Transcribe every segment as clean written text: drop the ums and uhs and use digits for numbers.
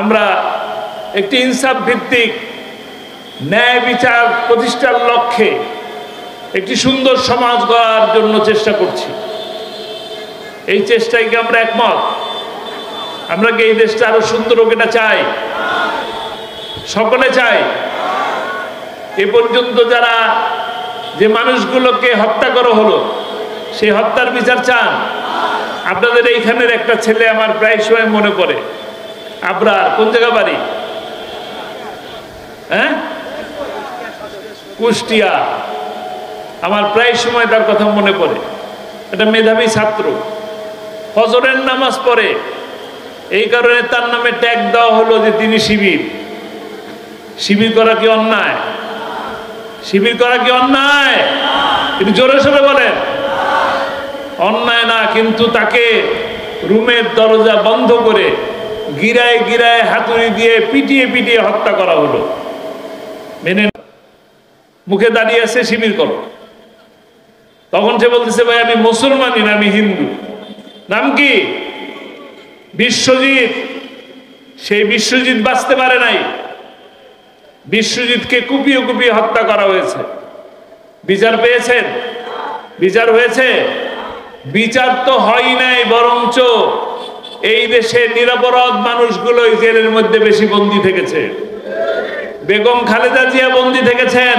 আমরা একটি ইনসাফ ভিত্তিক ন্যায় বিচার প্রতিষ্ঠার লক্ষ্যে একটি সুন্দর সমাজ গড়ার জন্য চেষ্টা করছি। এই চেষ্টায় কি আমরা একমত? আমরা কি এই দেশটা আরো সুন্দর হোক এটা চাই? সকলে চাই। এ পর্যন্ত যারা যে মানুষগুলোকে হত্যা করা হলো সেই হত্যার বিচার চান? আপনাদের এইখানের একটা ছেলে আমার প্রায় সময় মনে পড়ে, আবরার, কোন জায়গা বাড়ি? হ্যাঁ, কুষ্টিয়া। আমার প্রায় সময় তার কথা মনে পড়ে। এটা মেধাবী ছাত্র, ফজরের নামাজ পড়ে, এই কারণে তার নামে ট্যাগ দেওয়া হলো যে তিনি শিবির। শিবির করা কি অন্যায়? শিবির করা কি অন্যায়? কিন্তু জোরে সোরে বলেন অন্যায় না। কিন্তু তাকে রুমের দরজা বন্ধ করে গিরায় গিরায় হাতুড়ি দিয়ে পিটিয়ে পিটিয়ে হত্যা করা হলো। মেনে মুখে দাঁড়িয়ে আছে শিবির করো। তখন সে বলতেছে ভাই আমি মুসলমানই না, আমি হিন্দু। নাম কি? বিশ্বজিৎ। সেই বিশ্বজিৎ বাঁচতে পারে নাই। বিশ্বজিৎকে কুপিয়ে কুপিয়ে হত্যা করা হয়েছে। বিচার পেয়েছেন? বিচার হয়েছে? বিচার তো হয় নাই, বরঞ্চ এই দেশের নিরপরাধ মানুষগুলোই জেলের মধ্যে বেশি বন্দী থেকেছে। বেগম খালেদা জিয়া বন্দী থেকেছেন।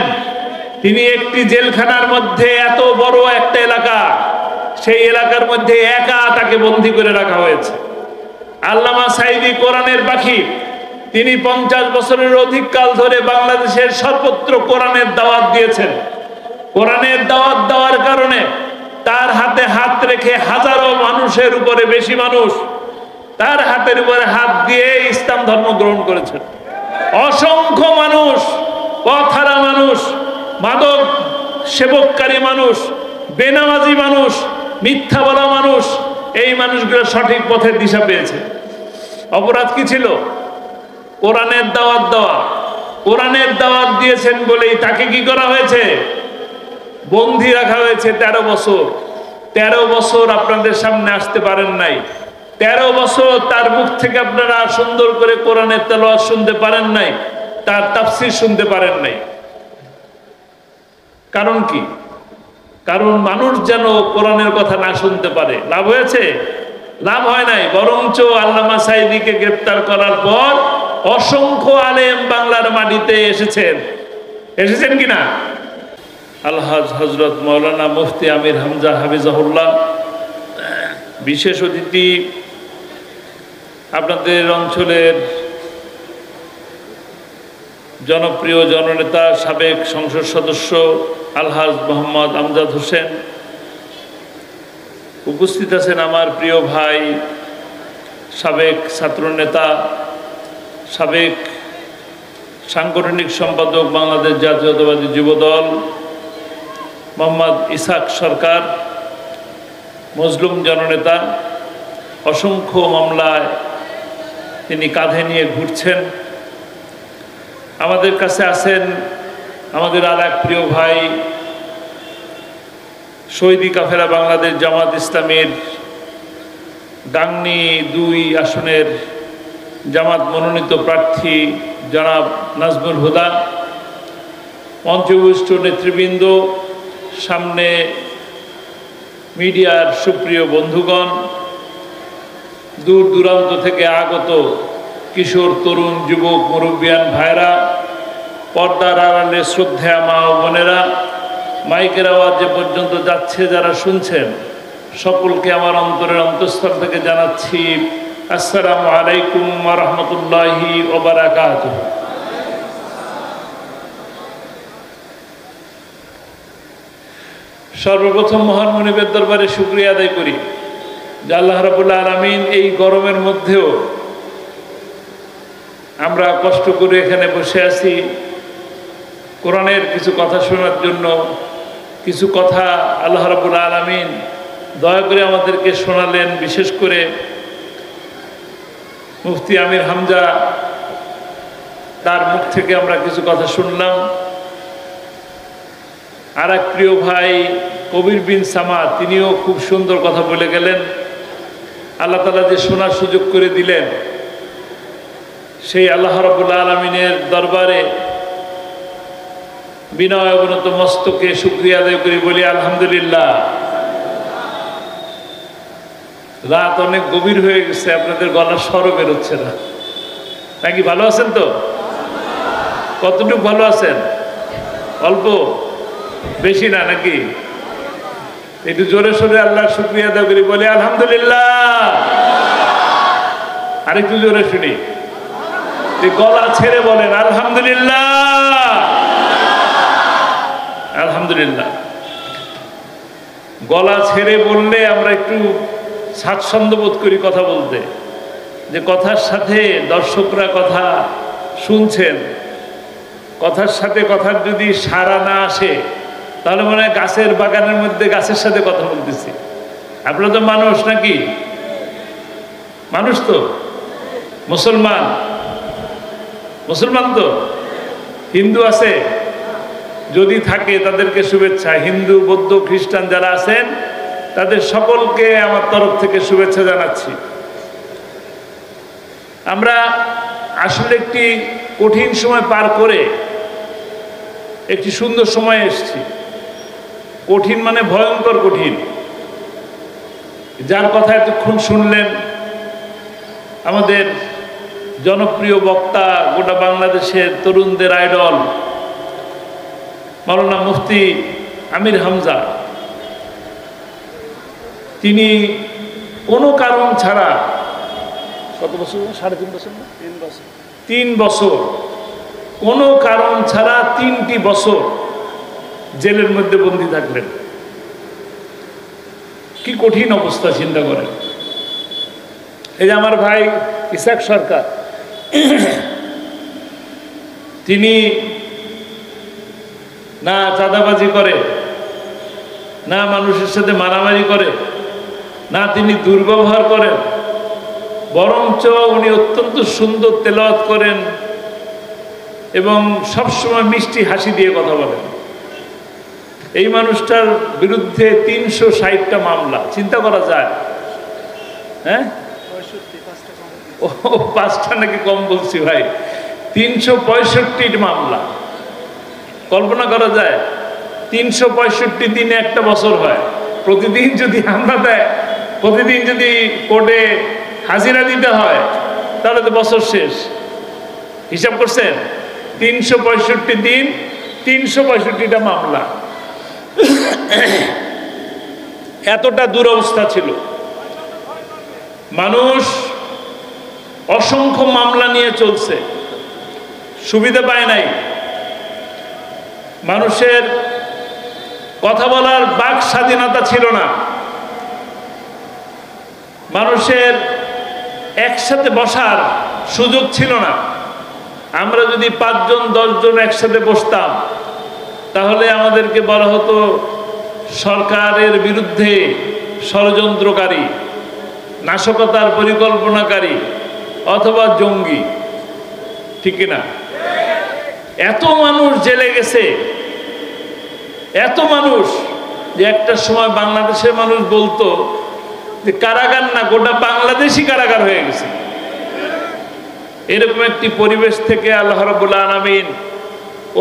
তিনি একটি জেলখানার মধ্যে, এত বড় একটা এলাকা, সেই এলাকার মধ্যে একা তাকে বন্দী করে রাখা হয়েছে। আল্লামা সাঈদী কোরআনের পাখি, তিনি 50 বছরের অধিক কাল ধরে বাংলাদেশের সর্বত্র কোরআনের দাওয়াত দিয়েছেন। কোরআনের দাওয়াত দেওয়ার কারণে তার হাতে হাত রেখে হাজারো মানুষের উপরে বেশি মানুষ তার হাতের উপরে হাত দিয়ে ইসলাম ধর্ম গ্রহণ করেছেন। অসংখ্য মানুষ, পথহারা মানুষ, মাদক সেবককারী মানুষ, বেনামাজি মানুষ, মিথ্যা বলা মানুষ, এই মানুষগুলো সঠিক পথের দিশা পেয়েছে। অপরাধ কি ছিল? কোরআনের দাওয়াত দেওয়া। কোরআনের দাওয়াত দিয়েছেন বলেই তাকে কি করা হয়েছে? বন্দী রাখা হয়েছে 13 বছর। 13 বছর আপনাদের সামনে আসতে পারেন নাই। 13 বছর তার মুখ থেকে আপনারা সুন্দর করে কোরআনের তেলাওয়াত শুনতে পারেন নাই, তার তাফসীর শুনতে পারেন নাই। কারণ কি? কারণ মানুষ যেন কোরআনের কথা না শুনতে পারে। লাভ হয়েছে? লাভ হয় নাই। বরঞ্চ আল্লামা সাঈদীকে গ্রেফতার করার পর অসংখ্য আলেম বাংলার মাটিতে এসেছেন। এসেছেন কিনা? আলহাজ হযরত মাওলানা মুফতি আমির হামজা হাফিজাহুল্লাহ, বিশেষ অতিথি আপনাদের অঞ্চলের জনপ্রিয় জননেতা, সাবেক সংসদ সদস্য আলহাজ মোহাম্মদ আমজাদ হোসেন, উপস্থিত আছেন আমার প্রিয় ভাই, সাবেক ছাত্রনেতা, সাবেক সাংগঠনিক সম্পাদক বাংলাদেশ জাতীয়তাবাদী যুবদল মোহাম্মদ ইসাক সরকার, মজলুম জননেতা। অসংখ্য মামলায় তিনি কাঁধে নিয়ে ঘুরছেন। আমাদের কাছে আছেন আমাদের আর এক প্রিয় ভাই, শহীদি কাফেলা বাংলাদেশ জামাত ইসলামীর গাংনী 2 আসনের জামাত মনোনীত প্রার্থী জনাব নাজমুল হুদা, মঞ্চভূষ্ট নেতৃবৃন্দ, সামনে মিডিয়ার সুপ্রিয় বন্ধুগণ, দূর দূরান্ত থেকে আগত কিশোর, তরুণ, যুবক, মুরব্বিয়ান ভাইরা, পর্দার আড়ালে শ্রদ্ধেয়া মা ও বোনেরা, মাইকের আওয়াজ যে পর্যন্ত যাচ্ছে যারা শুনছেন, সকলকে আমার অন্তরের অন্তঃস্থল থেকে জানাচ্ছি আসসালামু আলাইকুম ওয়া রাহমাতুল্লাহি ওয়া বারাকাতুহু। সর্বপ্রথম মহান মুনিবের দরবারে শুকরিয়া আদায় করি যে আল্লাহ রাব্বুল আলামিন এই গরমের মধ্যেও আমরা কষ্ট করে এখানে বসে আছি কোরআনের কিছু কথা শোনার জন্য। কিছু কথা আল্লাহ রাব্বুল আলামিন দয়া করে আমাদেরকে শোনালেন। বিশেষ করে মুফতি আমির হামজা, তার মুখ থেকে আমরা কিছু কথা শুনলাম। আর এক প্রিয় ভাই কবির বিন সামাদ, তিনিও খুব সুন্দর কথা বলে গেলেন। আল্লাহ তাআলা যে শোনার সুযোগ করে দিলেন সেই আল্লাহ রাব্বুল আলামিনের দরবারে বিনয় অবনত মস্তকে শুকরিয়া আদায় করি, বলি আলহামদুলিল্লাহ। রাত অনেক গভীর হয়ে গেছে, আপনাদের গলার স্বরও বেরোচ্ছে না নাকি? ভালো আছেন তো? কতটুকু ভালো আছেন? অল্প, বেশি না নাকি? একটু জোরে সোরে আল্লাহ শুকরিয়া আদায় করি, বলি আলহামদুলিল্লাহ। আরেকটু জোরে শুনি, গলা ছেড়ে বলেন আলহামদুলিল্লাহ। আলহামদুলিল্লাহ। গলা ছেড়ে বললে আমরা একটু স্বাচ্ছন্দ্য বোধ করি কথা বলতে, যে কথার সাথে দর্শকরা কথা শুনছেন, কথার সাথে কথার যদি সাড়া না আসে তাহলে মনে হয় গাছের বাগানের মধ্যে গাছের সাথে কথা বলতেছি। আপনারা তো মানুষ নাকি? মানুষ তো, মুসলমান তো। হিন্দু আছে? যদি থাকে তাদেরকে শুভেচ্ছা। হিন্দু, বৌদ্ধ, খ্রিস্টান যারা আছেন তাদের সকলকে আমার তরফ থেকে শুভেচ্ছা জানাচ্ছি। আমরা আসলে একটি কঠিন সময় পার করে একটি সুন্দর সময় এসেছি। কঠিন মানে ভয়ঙ্কর কঠিন। যার কথা এতক্ষণ শুনলেন, আমাদের জনপ্রিয় বক্তা, গোটা বাংলাদেশের তরুণদের আইডল মাওলানা মুফতি আমির হামজা, তিনি কোনো কারণ ছাড়া কত বছর? 3.5 বছর না? 3 বছর কোনো কারণ ছাড়া 3টি বছর জেলের মধ্যে বন্দী থাকলেন। কি কঠিন অবস্থা চিন্তা করেন। এই যে আমার ভাই ইসাক সরকার, তিনি না চাঁদাবাজি করে, না মানুষের সাথে মারামারি করে, না তিনি দুর্ব্যবহার করেন, বরঞ্চ উনি অত্যন্ত সুন্দর তেলাওয়াত করেন এবং সবসময় মিষ্টি হাসি দিয়ে কথা বলেন। এই মানুষটার বিরুদ্ধে 360টা মামলা, চিন্তা করা যায়। হ্যাঁ, ও 5টা নাকি কম বলছি ভাই, 365 মামলা। কল্পনা করা যায় 365 দিনে একটা বছর হয়। প্রতিদিন যদি হামলা দেয়, প্রতিদিন যদি কোর্টে হাজিরা দিতে হয়, তাহলে তো বছর শেষ। হিসাব করছেন? 365 দিন, 365টা মামলা। এতটা দুরবস্থা ছিল। মানুষ অসংখ্য মামলা নিয়ে চলছে, সুবিধা পায় নাই। মানুষের কথা বলার বাক স্বাধীনতা ছিল না। মানুষের একসাথে বসার সুযোগ ছিল না। আমরা যদি 5 জন 10 জন একসাথে বসতাম, তাহলে আমাদেরকে বলা হতো সরকারের বিরুদ্ধে ষড়যন্ত্রকারী, নাশকতার পরিকল্পনাকারী অথবা জঙ্গি। ঠিক না? এত মানুষ জেলে গেছে, এত মানুষ, যে একটা সময় বাংলাদেশের মানুষ বলতো যে কারাগার না, গোটা বাংলাদেশই কারাগার হয়ে গেছে। এরকম একটি পরিবেশ থেকে আল্লাহ রাব্বুল আলামিন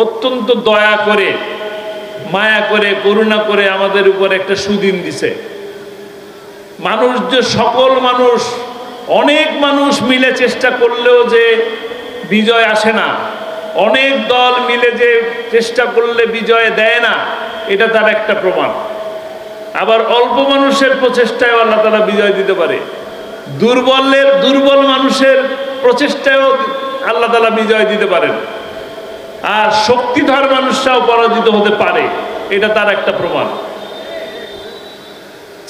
অত্যন্ত দয়া করে, মায়া করে, করুণা করে আমাদের উপর একটা সুদিন দিছে। মানুষ যে সকল মানুষ, অনেক মানুষ মিলে চেষ্টা করলেও যে বিজয় আসে না, অনেক দল মিলে যে চেষ্টা করলে বিজয় দেয় না, এটা তার একটা প্রমাণ। আবার অল্প মানুষের প্রচেষ্টায় আল্লাহ তাআলা বিজয় দিতে পারে। দুর্বল মানুষের প্রচেষ্টায়ও আল্লাহ তাআলা বিজয় দিতে পারেন। আর শক্তিধর মানুষরাও পরাজিত হতে পারে, এটা তার একটা প্রমাণ।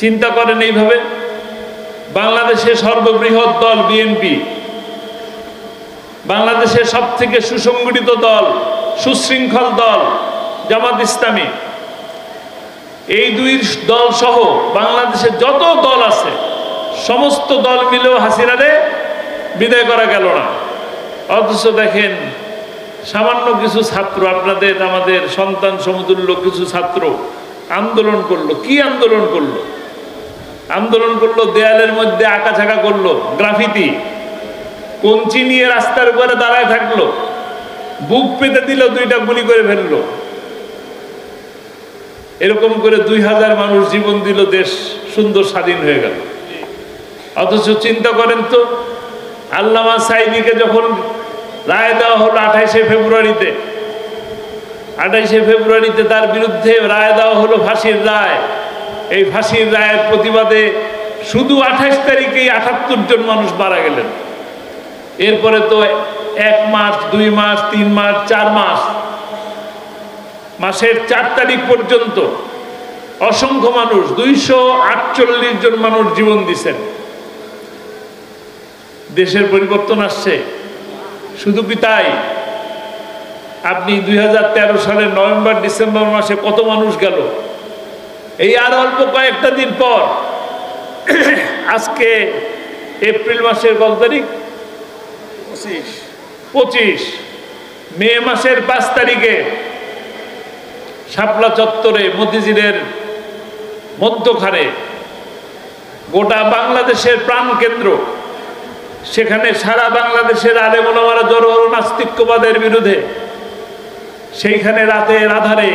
চিন্তা করেন এইভাবে, বাংলাদেশের সর্ববৃহৎ দল বিএনপি, বাংলাদেশের সবথেকে সুসংগঠিত দল, সুশৃঙ্খল দল জামাত ইসলামী, এই 2 দল সহ বাংলাদেশে যত দল আছে সমস্ত দল মিলেও হাসিনারে বিদায় করা গেল না। অথচ দেখেন সামান্য কিছু ছাত্র, আপনাদের আমাদের সন্তান সমতুল্য কিছু ছাত্র আন্দোলন করলো। কি আন্দোলন করলো? আন্দোলন করলো, দেয়ালের মধ্যে আঁকাঝাঁকা করলো, গ্রাফিতি কঞ্চি নিয়ে রাস্তার উপরে দাঁড়ায় থাকলো, বুক পেতে দিল, 2টা গুলি করে ফেললো। এরকম করে 2000 মানুষ জীবন দিল, দেশ সুন্দর স্বাধীন হয়ে গেল। অথচ চিন্তা করেন তো, আল্লামা সাঈদীকে যখন রায় দেওয়া হলো 28শে ফেব্রুয়ারিতে, 28শে ফেব্রুয়ারিতে তার বিরুদ্ধে রায় দেওয়া হলো ফাঁসির রায়। এই ফাঁসির রায়ের প্রতিবাদে শুধু 28 তারিখেই 78 জন মানুষ মারা গেলেন। এরপরে তো 1 মাস, 2 মাস, 3 মাস, 4 মাস, মাসের 4 তারিখ পর্যন্ত অসংখ্য মানুষ, 248 জন মানুষ জীবন দিছেন। দেশের পরিবর্তন আসছে। শুধু কি তাই? আপনি 2013 সালের নভেম্বর ডিসেম্বর মাসে কত মানুষ গেল। এই আর অল্প কয়েকটা দিন পর, আজকে এপ্রিল মাসের কত তারিখ? 25। মে মাসের 5 তারিখে শাপলা চত্বরে মতিঝিলের মধ্যখানে গোটা বাংলাদেশের প্রাণ কেন্দ্র, সেখানে সারা বাংলাদেশের আলেম ওলামারা জড়ো হলো নাস্তিক্যবাদের বিরুদ্ধে। সেইখানে রাতের আধারে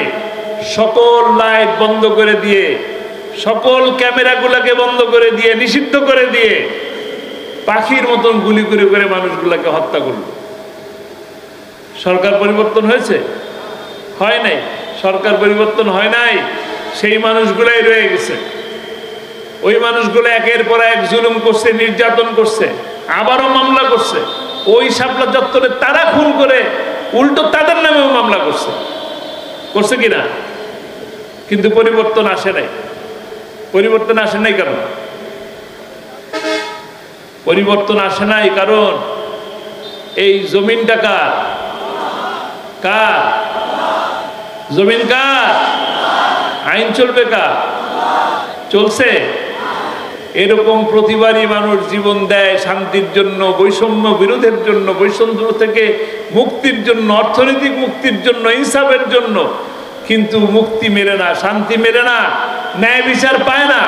সকল লাইট বন্ধ করে দিয়ে, ক্যামেরাগুলোকে বন্ধ করে দিয়ে, নিষিদ্ধ করে দিয়ে, পাখির মতন গুলি করে করে মানুষগুলোকে হত্যা করল। সরকার পরিবর্তন হয়েছে? হয় নাই। সরকার পরিবর্তন হয় নাই, সেই মানুষগুলাই রয়ে গেছে। ওই মানুষগুলো একের পর এক জুলুম করছে, নির্যাতন করছে, আবারও মামলা করছে। ওই শাপলা চত্বরে তারা খুন করে উল্টো তাদের নামেও মামলা করছে কিনা? কিন্তু পরিবর্তন আসে নাই। পরিবর্তন আসে নাই কেন? পরিবর্তন আসে নাই কারণ এই জমিনটা কার? জমিন কার? আইন চলবে কার? চলছে। এরকম প্রতিবারই মানুষ জীবন দেয় শান্তির জন্য, বৈষম্য বিরোধের জন্য, বৈষম্য থেকে মুক্তির জন্য, অর্থনৈতিক মুক্তির জন্য, ইনসাফের জন্য। কিন্তু মুক্তি মেলে না, শান্তি মেলে না, ন্যায় বিচার পায় না।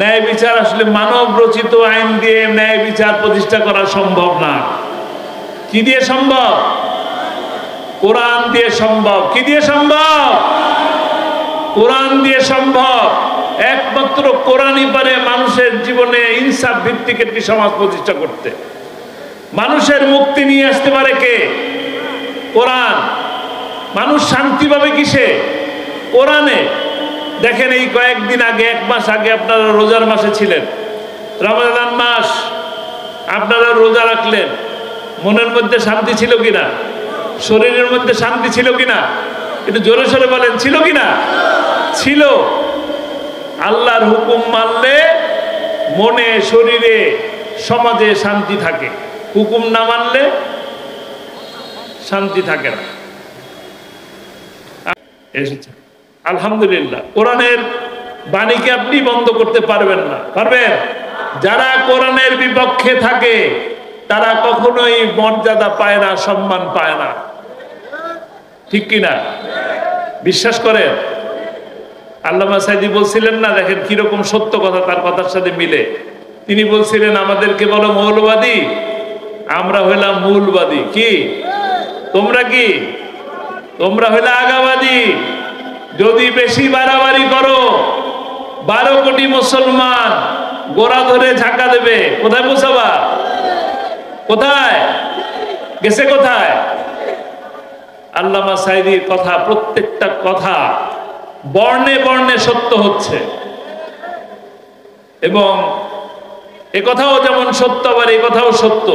ন্যায় বিচার আসলে মানব রচিত আইন দিয়ে ন্যায় বিচার প্রতিষ্ঠা করা সম্ভব না। কি দিয়ে সম্ভব? কোরআন দিয়ে সম্ভব। কি দিয়ে সম্ভব? কোরআন দিয়ে সম্ভব। একমাত্র কোরআনই পারে মানুষের জীবনে ইনসাফ ভিত্তিক একটি সমাজ প্রতিষ্ঠা করতে। মানুষের মুক্তি নিয়ে আসতে পারে কে? কোরআন। মানুষ শান্তি পাবে কিসে? কোরআনে। দেখেন, এই কয়েকদিন আগে, 1 মাস আগে আপনারা রোজার মাসে ছিলেন, রমজান মাস, আপনারা রোজা রাখলেন। মনের মধ্যে শান্তি ছিল কিনা? শরীরের মধ্যে শান্তি ছিল কিনা? একটু জোরে সোরে বলেন, ছিল কিনা? ছিল। আল্লাহর হুকুম মানলে মনে, শরীরে, সমাজে শান্তি থাকে। হুকুম না মানলে শান্তি থাকে না। এসেছে আলহামদুলিল্লাহ। কোরআনের বাণীকে আপনি বন্ধ করতে পারবেন না। পারবেন? যারা কোরআনের বিপক্ষে থাকে তারা কখনোই মর্যাদা পায় না, সম্মান পায় না। ঠিক কিনা? বিশ্বাস করেন? আল্লামা সাঈদী বলছিলেন না, দেখেন কিরকম সত্য কথা তার কথার সাথে মিলে। তিনি বলছিলেন, আমাদেরকে বলো মৌলবাদী, আমরা হইলাম মূলবাদী। কি তোমরা? কি তোমরা হইলে আগাবাদী। যদি বেশি বাড়াবাড়ি করো 12 কোটি মুসলমান গোড়া ধরে ঝাঁকা দেবে। কোথায় পৌঁছাবা? কোথায় গেছে? কোথায়? আল্লামা সাঈদীর কথা, প্রত্যেকটা কথা বর্ণে বর্ণে সত্য হচ্ছে। এবং এ কথাও যেমন সত্য, আবার এই কথাও সত্য।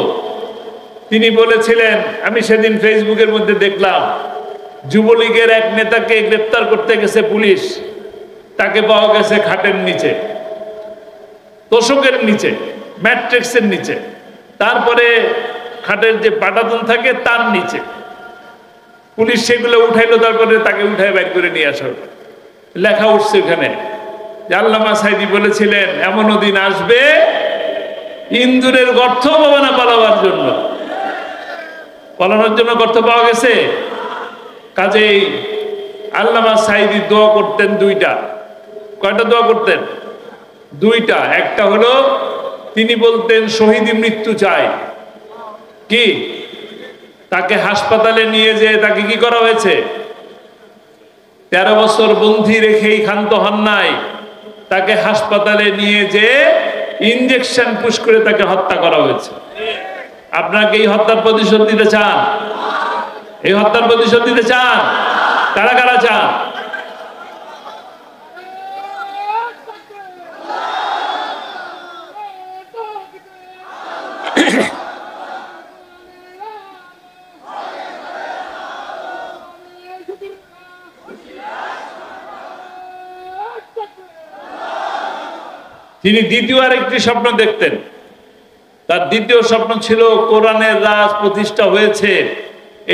তিনি বলেছিলেন, আমি সেদিন ফেসবুকের মধ্যে দেখলাম, যুবলীগের এক নেতাকে গ্রেপ্তার করতে গেছে পুলিশ, তাকে পাওয়া গেছে খাটের নিচে, তোষকের নিচে, ম্যাট্রিক্সের নিচে, তারপরে খাটের যে পাটাতন থাকে তার নিচে। পুলিশ সেগুলো উঠাইলো, তারপরে তাকে উঠায় বাইর করে নিয়ে আসা হলো। লেখা উঠছে ওখানে যে আল্লামা সাঈদী বলেছিলেন, এমনও দিন আসবে ইন্দুরের গর্ত পাবে না পালাবার জন্য। পালানোর জন্য গর্ত পাওয়া গেছে। কাজেই আল্লামা সাঈদী দোয়া করতেন 2টা। কয়টা দোয়া করতেন? 2টা। একটা হলো তিনি বলতেন শহীদি মৃত্যু চাই। কি তাকে হাসপাতালে নিয়ে যেয়ে তাকে কি করা হয়েছে? 13 বছর বন্দী রেখেই ক্ষান্ত হন নাই, তাকে হাসপাতালে নিয়ে যেয়ে ইনজেকশন পুশ করে তাকে হত্যা করা হয়েছে। আপনাকে এই হত্যার প্রতিশোধ দিতে চান? এই হত্যার প্রতিশোধ দিতে চান? কারা কারা চান? তিনি দ্বিতীয় আরেকটি স্বপ্ন দেখতেন। তার দ্বিতীয় স্বপ্ন ছিল কোরআনের রাজ প্রতিষ্ঠা হয়েছে,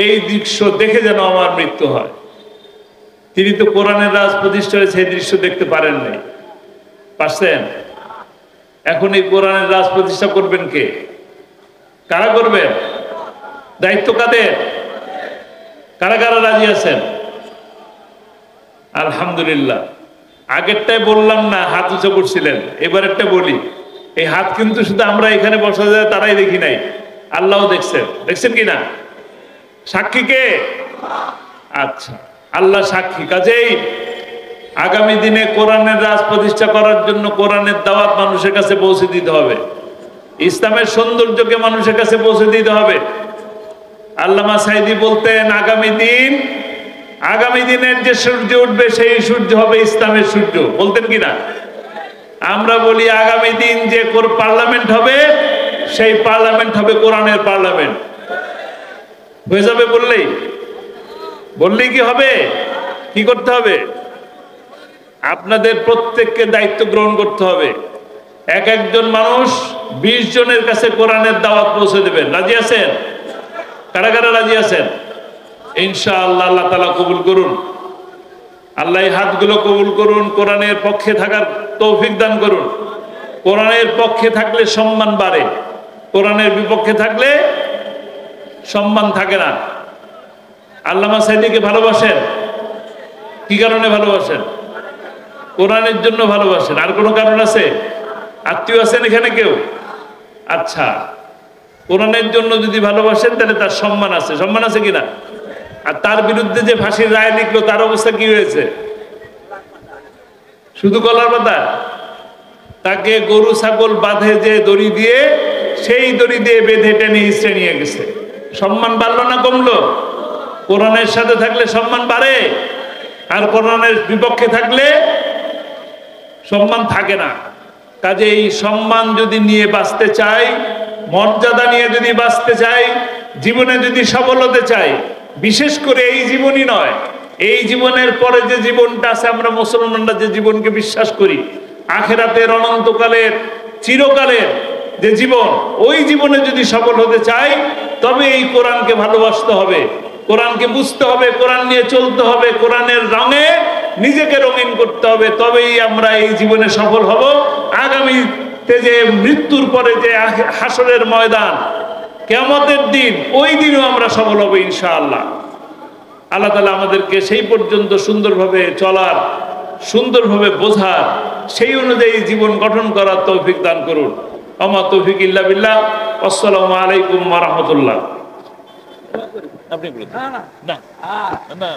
এই দৃশ্য দেখে যেন আমার মৃত্যু হয়। তিনি তো কোরআনের রাজ প্রতিষ্ঠা হয়েছে এই দৃশ্য দেখতে পারেন নাই, পারছেন? এখন এই কোরআনের রাজ প্রতিষ্ঠা করবেন কে? কারা করবেন? দায়িত্ব কাদের? কারা কারা রাজি আছেন? আলহামদুলিল্লাহ। আগেরটাই বললাম না, হাত উঁচু করছিলেন, এবারেরটা বলি। এই হাত কিন্তু শুধু আমরা এখানে বসা যায় তারাই দেখি নাই, আল্লাহ দেখছেন। দেখছেন কিনা? সাক্ষী কে? আচ্ছা, আল্লাহ সাক্ষী। কাজেই আগামী দিনে কোরআনের রাজ প্রতিষ্ঠা করার জন্য কোরআনের দাওয়াত মানুষের কাছে পৌঁছে দিতে হবে, ইসলামের সৌন্দর্যকে মানুষের কাছে পৌঁছে দিতে হবে। আল্লামা সাইদি বলতেন আগামী দিনের যে সূর্য উঠবে সেই সূর্য হবে ইসলামের সূর্য, বলতেন কিনা? আমরা বলি আগামী দিন যে পার্লামেন্ট হবে সেই পার্লামেন্ট হবে কোরআনের পার্লামেন্ট। হয়ে যাবে বললেই কি হবে? কি করতে হবে? আপনাদের প্রত্যেককে দায়িত্ব গ্রহণ করতে হবে। এক একজন মানুষ 20 জনের কাছে কোরআনের দাওয়াত পৌঁছে দেবেন। রাজি আছেন? কারা কারা রাজি আছেন? ইনশাআল্লাহ আল্লাহ তাআলা কবুল করুন। আল্লাহ এই হাতগুলো কবুল করুন, কোরআনের পক্ষে থাকার তৌফিক দান করুন। কোরআনের পক্ষে থাকলে সম্মান বাড়ে, কোরআনের বিপক্ষে থাকলে সম্মান থাকে না। আল্লামা সাইদিকে ভালোবাসেন? কি কারণে ভালোবাসেন? কোরআনের জন্য ভালোবাসেন। আর কোনো কারণ আছে? আত্মীয় আছেন এখানে কেউ? আচ্ছা, কোরআনের জন্য যদি ভালোবাসেন তাহলে তার সম্মান আছে। সম্মান আছে কিনা? আর তার বিরুদ্ধে যে ফাঁসির রায় লিখলো তার অবস্থা কি হয়েছে? শুধু গলার পাতা? তাকে গরু ছাগল বাঁধে যে দড়ি দিয়ে, সেই দড়ি দিয়ে বেঁধে টেনে ইসরে নিয়ে গেছে। সম্মান বাড়লো না কমলো? কোরআনের সাথে থাকলে সম্মান বাড়ে, আর কোরআনের বিপক্ষে থাকলে সম্মান থাকে না। কাজে এই সম্মান যদি নিয়ে বাঁচতে চাই, মর্যাদা নিয়ে যদি বাঁচতে চাই, জীবনে যদি সফল হতে চাই, বিশেষ করে এই জীবনই নয়, এই জীবনের পরে যে জীবনটা আছে, আমরা মুসলমানরা যে জীবনকে বিশ্বাস করি, আখিরাতের, অনন্তকালের, চিরকালের যে জীবন, ওই জীবনে যদি সফল হতে চাই তবে এই কোরআনকে ভালোবাসতে হবে, কোরআনকে বুঝতে হবে, কোরআন নিয়ে চলতে হবে, কোরআনের রঙে নিজেকে রঙিন করতে হবে। তবেই আমরা এই জীবনে সফল হব। আগামীতে যে মৃত্যুর পরে যে হাসরের ময়দান, কিয়ামতের দিন, ওই দিনও আমরা সফল হব ইনশাআল্লাহ। আল্লাহ তাআলা আমাদেরকে সেই পর্যন্ত সুন্দরভাবে চলার, সুন্দরভাবে বোঝার, সেই অনুযায়ী জীবন গঠন করার তৌফিক দান করুন। আমা তৌফিক ইল্লা বিল্লাহ। আসসালামু আলাইকুম ওয়া রাহমাতুল্লাহ। আপনি বলুন। না না,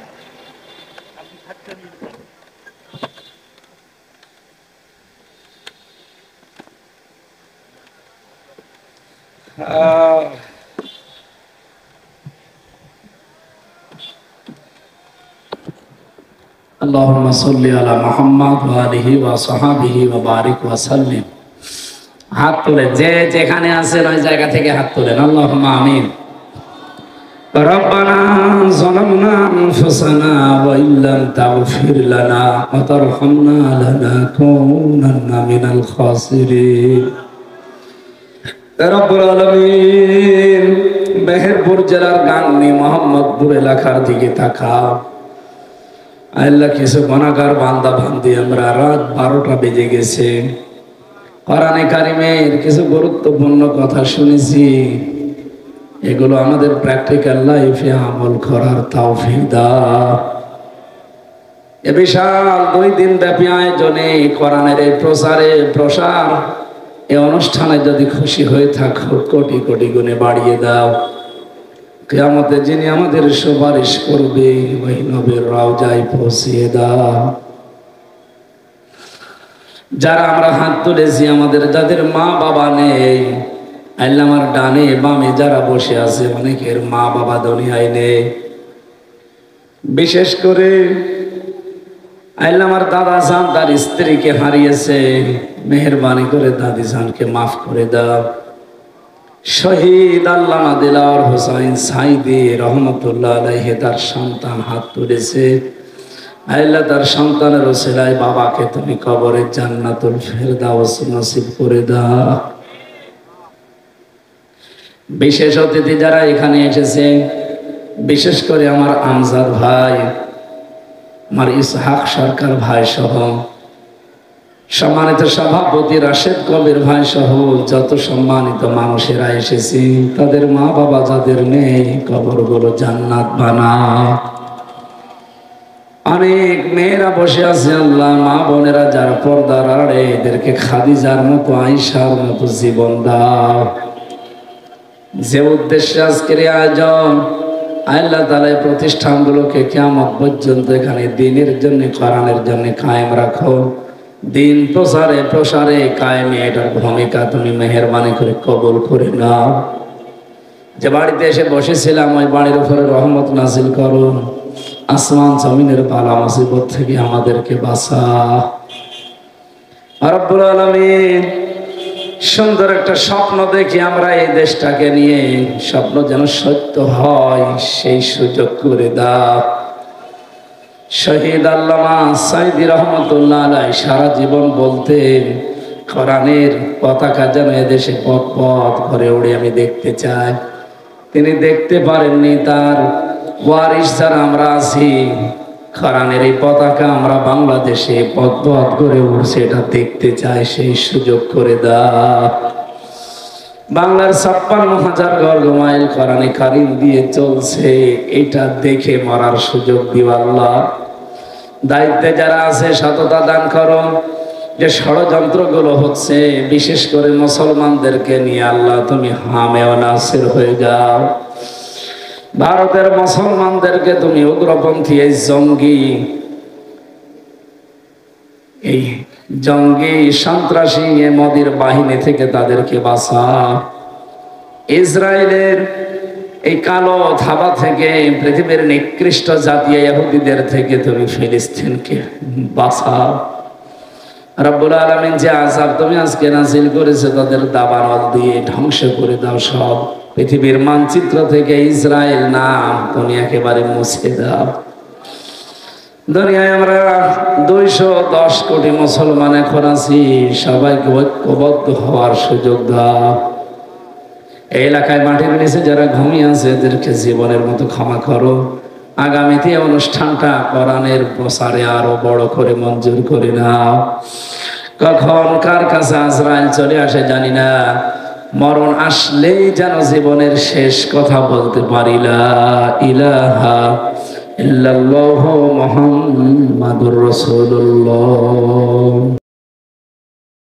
اللهم صل على محمد وآله وصحبه وبارك وسلم। হাত তুলে যে যেখানে আছেন ওই জায়গা থেকে হাত তুলেন। আল্লাহুম্মা আমিন। ربنا ظلمنا أنفسنا وإن لم تغفر لنا وترحمنا لنكونن من الخاسرين। রব্বুল আলামিন, মেহেরপুর জেলার গাংনী মোহাম্মদপুর এলাকার দিকে তাকাও। আল্লাহ, কিছু গুনাহগার বান্দা বান্দি আমরা, রাত 12টা বেজে গেছে, কোরআনে কারিমের কিছু গুরুত্বপূর্ণ কথা শুনেছি, এগুলো আমাদের প্র্যাকটিক্যাল লাইফে আমল করার তৌফিক দাও। এ বিশাল 2 দিন ব্যাপী আয়োজনে কোরআনের এই প্রসার এই অনুষ্ঠানে যদি খুশি হয়ে থাকো কোটি কোটি গুণে বাড়িয়ে দাও। কিয়ামতে যিনি আমাদের সুপারিশ করবে ওই নবীর রওজায় পৌঁছিয়ে দাও। যারা আমরা হাত তুলেছি আমাদের যাদের মা বাবা নেই, আল্লাহ আমার ডানে বামে যারা বসে আছে অনেকের মা বাবা দুনিয়ায় নেই। বিশেষ করে আল্লাহ আমার দাদা জান তার স্ত্রীকে হারিয়েছে, মেহেরবানি করে দাদি জানকে মাফ করে দাও। শহীদ আল্লামা দিলওয়ার হোসেন সাইদি রহমতুল্লাহ আলাইহি তার সন্তান হাত তুলেছে। আল্লাহ তার সন্তানের ওসিলায় বাবাকে তুমি কবরে জান্নাতুল ফেরদাউস নসিব করে দাও। বিশেষ অতিথি যারা এখানে এসেছে, বিশেষ করে আমার আমজাদ ভাই, আমার ইসহাক সরকার ভাই সহ সম্মানিত সভাপতি রাশেদ কবির ভাই সহ যত সম্মানিত মানুষেরা এসেছি, তাদের মা বাবা যাদের নেই কবরগুলো জান্নাত বানাও। অনেক মেয়েরা বসে আছে আল্লাহ, মা বোনেরা যারা পর্দার আড়ে এদেরকে খাদিজার মতো আয়েশার মতো জীবন দাও। যে উদ্দেশ্যে আজকের আয়োজন, আল্লাহ তাআলা এই প্রতিষ্ঠানগুলোকে কিয়ামত পর্যন্ত এখানে দ্বীনের জন্য কোরআনের জন্য কায়েম রাখো। দিন প্রসারে প্রসারে কায়েমে এটার ভূমিকা তুমি মেহেরবানি করে কবুল করে নাও। যে বাড়িতে এসে বসেছিলাম ওই বাড়ির উপরে রহমত নাজিল করো। আসমান জমিনের বালা মুসিবত থেকে আমাদেরকে বাঁচাও রব্বুল আলামিন। সুন্দর একটা স্বপ্ন দেখি আমরা এই দেশটাকে নিয়ে, স্বপ্ন যেন সত্য হয় সেই সুযোগ করে দাও। শহীদ আল্লামা সাইদি রহমতুল্লাহ আলাইহি সারা জীবন বলতেন কোরআনের পতাকা যেন এদেশে পথ পথ করে উড়ে আমি দেখতে চাই। তিনি দেখতে পারেননি, তার ওয়ারিশ যারা আমরা আছি কোরআনের এই পতাকা আমরা বাংলাদেশে পথ পথ করে উড়ছে এটা দেখতে চাই, সেই সুযোগ করে দাও। বাংলার ৫৬,০০০ বর্গ মাইল কোরআনে কারিম দিয়ে চলছে, এটা দেখে মরার সুযোগ দিও আল্লাহ। দায়িত্বে যারা আছে সততা দান করো। যে ষড়যন্ত্রগুলো হচ্ছে বিশেষ করে মুসলমানদেরকে নিয়ে আল্লাহ তুমি হামে ও নাসির হয়ে যাও। ভারতের মুসলমানদেরকে তুমি উগ্রপন্থী এই জঙ্গি সন্ত্রাসী মোদির বাহিনী থেকে তাদেরকে বাঁচাও। ইসরায়েলের এই কালো থাবা থেকে, পৃথিবীর নিকৃষ্ট জাতীয় ইহুদিদের থেকে তুমি ফিলিস্তিনকে বাঁচাও। রব্বুল আলামিন যে আযাব তুমি আজকে নাযিল করেছে তাদের দাবানল দিয়ে ধ্বংস করে দাও। সব পৃথিবীর মানচিত্র থেকে ইসরায়েল নাম তুমি একেবারে মুছে দাও। দুনিয়ায় আমরা ২১০ কোটি মুসলমান এখন আছি, সবাইকে ঐক্যবদ্ধ হওয়ার সুযোগ দাও। এই এলাকায় মাটির নিচে যারা ঘুমিয়ে আছে এদেরকে জীবনের মতো ক্ষমা করো। আগামীতে অনুষ্ঠানটা কোরআনের প্রসারে আরো বড় করে মঞ্জুর করে নাও। কখন কার কাছে আজরাইল চলে আসে জানি না, মরণ আসলেই যেন জীবনের শেষ কথা বলতে পারি লা ইলাহা ইল্লাল্লাহু মুহাম্মাদুর রাসূলুল্লাহ।